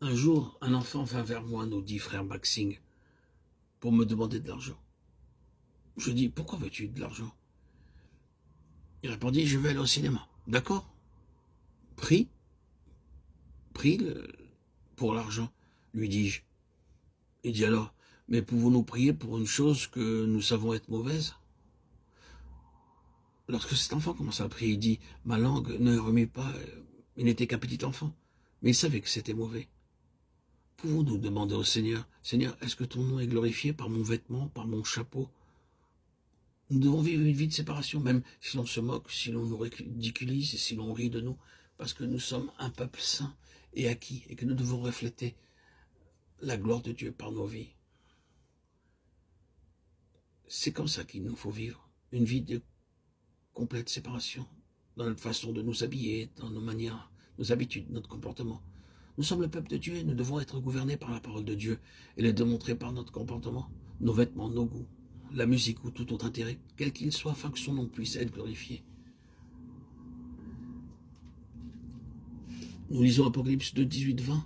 Un jour, un enfant vint vers moi, nous dit frère Maxing, pour me demander de l'argent. Je dis, pourquoi veux-tu de l'argent? Il répondit, je vais aller au cinéma. D'accord? Prie pour l'argent, lui dis-je. Il dit alors, mais pouvons-nous prier pour une chose que nous savons être mauvaise? Lorsque cet enfant commença à prier, il dit, ma langue ne remue pas, il n'était qu'un petit enfant, mais il savait que c'était mauvais. Pouvons-nous demander au Seigneur, Seigneur, est-ce que ton nom est glorifié par mon vêtement, par mon chapeau? Nous devons vivre une vie de séparation, même si l'on se moque, si l'on nous ridiculise, et si l'on rit de nous, parce que nous sommes un peuple saint et acquis, et que nous devons refléter la gloire de Dieu par nos vies. C'est comme ça qu'il nous faut vivre, une vie de complète séparation, dans notre façon de nous habiller, dans nos manières, nos habitudes, notre comportement. Nous sommes le peuple de Dieu et nous devons être gouvernés par la parole de Dieu et le démontrer par notre comportement, nos vêtements, nos goûts, la musique ou tout autre intérêt, quel qu'il soit, afin que son nom puisse être glorifié. Nous lisons Apocalypse 2, 18-20.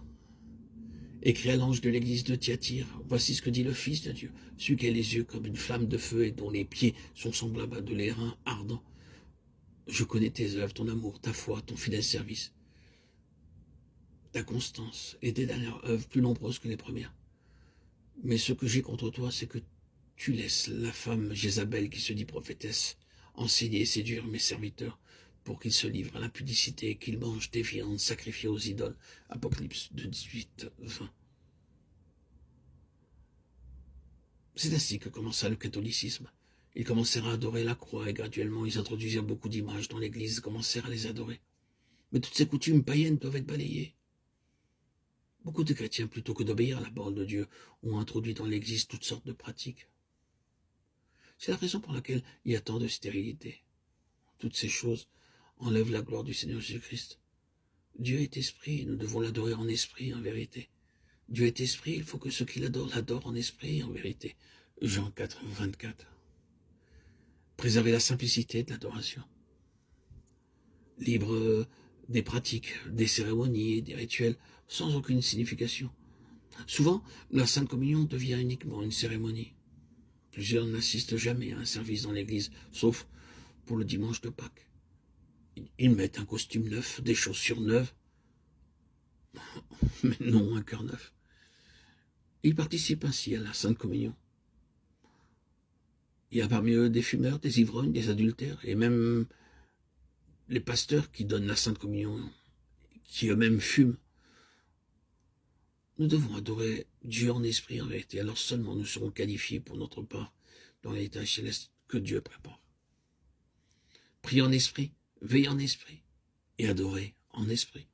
Écrit à l'ange de l'église de Thyatire, voici ce que dit le Fils de Dieu, celui qui a les yeux comme une flamme de feu et dont les pieds sont semblables à de l'airain ardent. Je connais tes œuvres, ton amour, ta foi, ton fidèle service, ta constance et tes dernières œuvres plus nombreuses que les premières. Mais ce que j'ai contre toi, c'est que tu laisses la femme Jézabel qui se dit prophétesse enseigner et séduire mes serviteurs pour qu'ils se livrent à l'impudicité et qu'ils mangent des viandes sacrifiées aux idoles. Apocalypse 2, 18, 20. C'est ainsi que commença le catholicisme. Ils commencèrent à adorer la croix et graduellement ils introduisirent beaucoup d'images dans l'église et commencèrent à les adorer. Mais toutes ces coutumes païennes doivent être balayées. Beaucoup de chrétiens, plutôt que d'obéir à la parole de Dieu, ont introduit dans l'église toutes sortes de pratiques. C'est la raison pour laquelle il y a tant de stérilité. Toutes ces choses enlèvent la gloire du Seigneur Jésus-Christ. Dieu est esprit et nous devons l'adorer en esprit et en vérité. Dieu est esprit, il faut que ceux qui l'adorent l'adorent en esprit et en vérité. Jean 4, 24. Préserver la simplicité de l'adoration. Libre des pratiques, des cérémonies et des rituels sans aucune signification. Souvent, la Sainte Communion devient uniquement une cérémonie. Plusieurs n'assistent jamais à un service dans l'église, sauf pour le dimanche de Pâques. Ils mettent un costume neuf, des chaussures neuves, mais non un cœur neuf. Ils participent ainsi à la Sainte Communion. Il y a parmi eux des fumeurs, des ivrognes, des adultères, et même les pasteurs qui donnent la Sainte Communion, qui eux-mêmes fument. Nous devons adorer Dieu en esprit, en vérité, alors seulement nous serons qualifiés pour notre part dans l'héritage céleste que Dieu prépare. Priez en esprit, veillez en esprit et adorez en esprit.